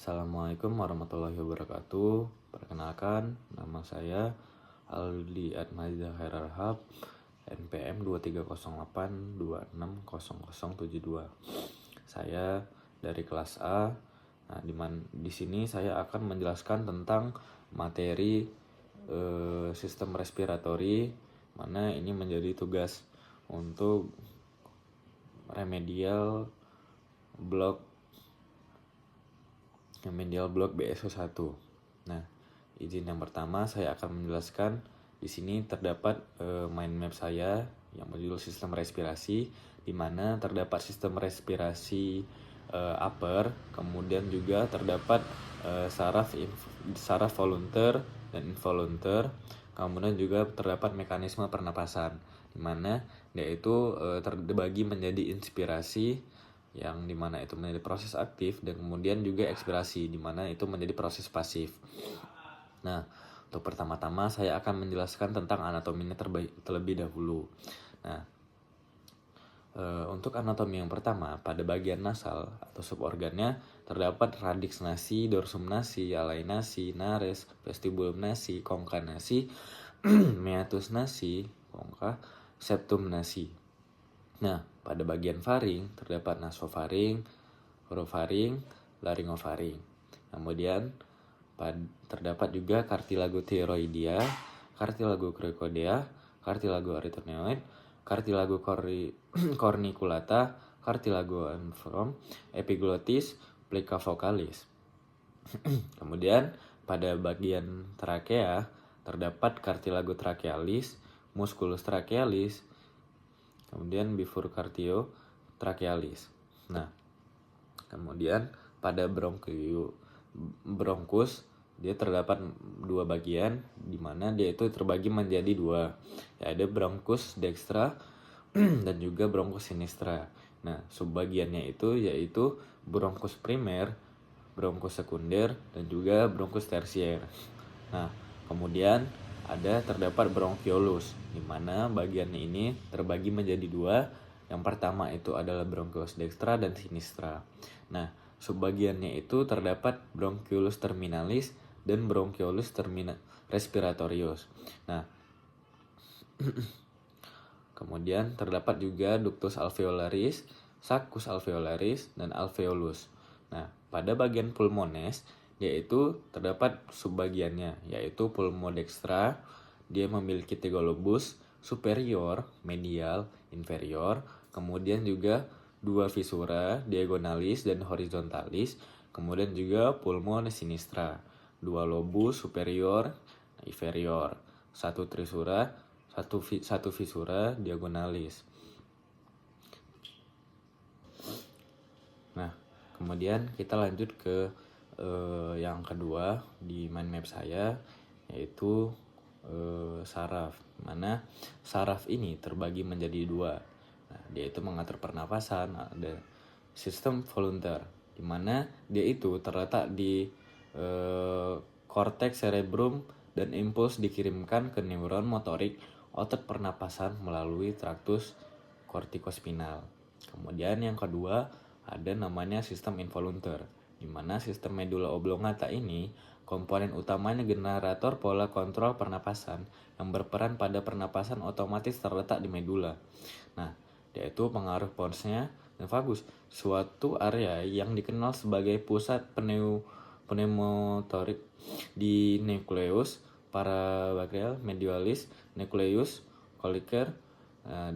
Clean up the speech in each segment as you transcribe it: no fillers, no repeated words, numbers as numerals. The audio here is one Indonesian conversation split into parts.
Assalamualaikum warahmatullahi wabarakatuh. Perkenalkan, nama saya Aldi Atmaza Khairalhab, NPM 2308260072. Saya dari kelas A. Nah, di sini saya akan menjelaskan tentang materi sistem respiratori, mana ini menjadi tugas untuk remedial blok BSO1. Nah, izin yang pertama saya akan menjelaskan di sini terdapat mind map saya yang berjudul sistem respirasi, di mana terdapat sistem respirasi upper, kemudian juga terdapat saraf volunteer dan involunteer, kemudian juga terdapat mekanisme pernapasan, di mana yaitu terbagi menjadi inspirasi, yang dimana itu menjadi proses aktif, dan kemudian juga ekspirasi, dimana itu menjadi proses pasif. Nah, untuk pertama-tama saya akan menjelaskan tentang anatominya terlebih dahulu. Nah, untuk anatomi yang pertama, pada bagian nasal atau suborgannya terdapat radix nasi, dorsum nasi, alai nasi, nares, vestibulum nasi, congca nasi, meatus nasi, congca, septum nasi. Nah, pada bagian faring terdapat nasofaring, orofaring, laryngofaring. Kemudian terdapat juga cartilago thyroidea, cartilago cricoidea, cartilago arytenoid, cartilago corniculata, cartilago anfrom, epiglottis, plica vocalis. Kemudian pada bagian trakea terdapat cartilago trachealis, musculus trachealis, kemudian bifurcatio trachealis. Nah, kemudian pada bronkus dia terdapat dua bagian, di mana dia itu terbagi menjadi dua, yaitu bronkus dextra dan juga bronkus sinistra. Nah, subbagiannya itu yaitu bronkus primer, bronkus sekunder, dan juga bronkus tersier. Nah, kemudian terdapat bronchiolus, di mana bagiannya ini terbagi menjadi dua. Yang pertama itu adalah bronchiolus dextra dan sinistra. Nah, subbagiannya itu terdapat bronchiolus terminalis dan bronchiolus respiratorius. Nah, kemudian terdapat juga ductus alveolaris, saccus alveolaris, dan alveolus. Nah, pada bagian pulmones yaitu terdapat subbagiannya, yaitu pulmodextra. Dia memiliki 3 lobus, superior, medial, inferior. Kemudian juga 2 visura, diagonalis dan horizontalis. Kemudian juga pulmone sinistra, 2 lobus, superior, inferior, 1 trisura, 1 visura, diagonalis. Nah, kemudian kita lanjut ke yang kedua di mind map saya, yaitu saraf. Mana saraf ini terbagi menjadi dua. Nah, dia itu mengatur pernapasan. Ada sistem volunteer, di mana dia itu terletak di korteks cerebrum dan impuls dikirimkan ke neuron motorik otot pernapasan melalui traktus kortikospinal. Kemudian yang kedua ada namanya sistem involunteer, di mana sistem medula oblongata ini komponen utamanya generator pola kontrol pernapasan yang berperan pada pernapasan otomatis terletak di medula. Nah, yaitu pengaruh ponsnya dan vagus, suatu area yang dikenal sebagai pusat pneumotorik di nucleus parabakterial medialis, nucleus coliker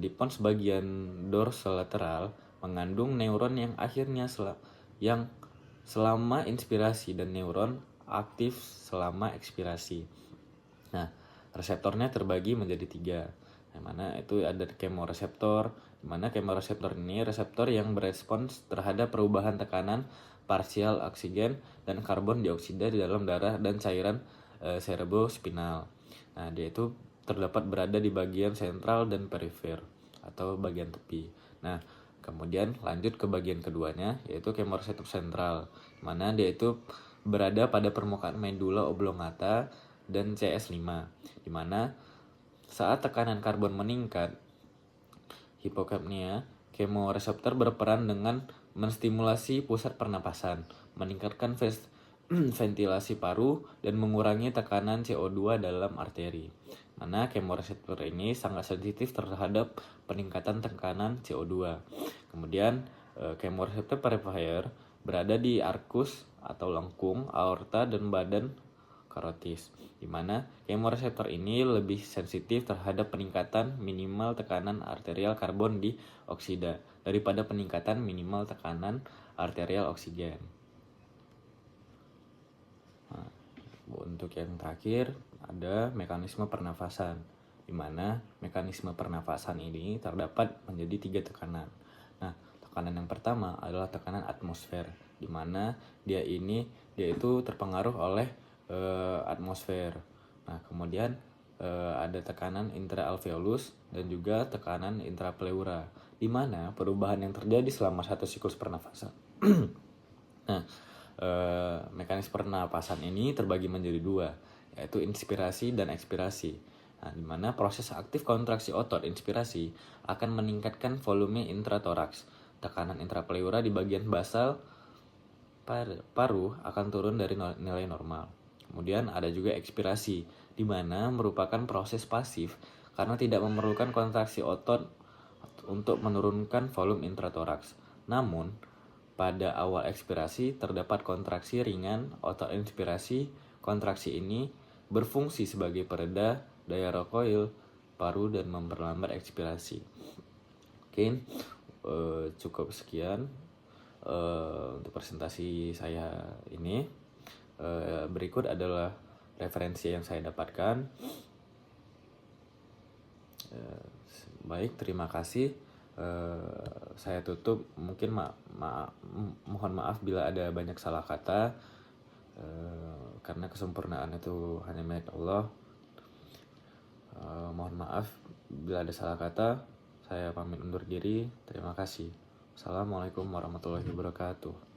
di pons bagian dorsolateral mengandung neuron yang akhirnya selama inspirasi dan neuron aktif selama ekspirasi. Nah, reseptornya terbagi menjadi 3, yang mana itu ada kemoreseptor, di mana kemoreseptor ini reseptor yang berespons terhadap perubahan tekanan parsial oksigen dan karbon dioksida di dalam darah dan cairan cerebrospinal. Nah, dia itu terdapat berada di bagian sentral dan perifer atau bagian tepi. Nah, kemudian lanjut ke bagian keduanya, yaitu kemoreseptor sentral, mana dia itu berada pada permukaan medula oblongata dan CS5, di mana saat tekanan karbon meningkat, hipokapnia, kemoreseptor berperan dengan menstimulasi pusat pernapasan, meningkatkan ventilasi paru dan mengurangi tekanan CO2 dalam arteri. Mana kemoreseptor ini sangat sensitif terhadap peningkatan tekanan CO2. Kemudian kemoreseptor peripheral berada di arkus atau lengkung aorta dan badan karotis, di mana kemoreseptor ini lebih sensitif terhadap peningkatan minimal tekanan arterial karbon dioksida daripada peningkatan minimal tekanan arterial oksigen. Nah, untuk yang terakhir ada mekanisme pernafasan, di mana mekanisme pernafasan ini terdapat menjadi 3 tekanan. Nah, tekanan yang pertama adalah tekanan atmosfer, di mana dia itu terpengaruh oleh atmosfer. Nah, kemudian ada tekanan intraalveolus dan juga tekanan intrapleura, di mana perubahan yang terjadi selama satu siklus pernafasan. Nah, mekanisme pernapasan ini terbagi menjadi 2, yaitu inspirasi dan ekspirasi. Nah, di mana proses aktif kontraksi otot inspirasi akan meningkatkan volume intratoraks. Tekanan intrapleura di bagian basal paru akan turun dari nilai normal. Kemudian ada juga ekspirasi, di mana merupakan proses pasif karena tidak memerlukan kontraksi otot untuk menurunkan volume intratoraks. Namun, pada awal ekspirasi terdapat kontraksi ringan otot inspirasi. Kontraksi ini berfungsi sebagai pereda daya recoil paru dan memperlambat ekspirasi. Oke, cukup sekian untuk presentasi saya ini. Berikut adalah referensi yang saya dapatkan. Baik, terima kasih. Saya tutup. Mungkin mohon maaf bila ada banyak salah kata, karena kesempurnaan itu hanya milik Allah. Mohon maaf bila ada salah kata. Saya pamit undur diri. Terima kasih. Assalamualaikum warahmatullahi wabarakatuh.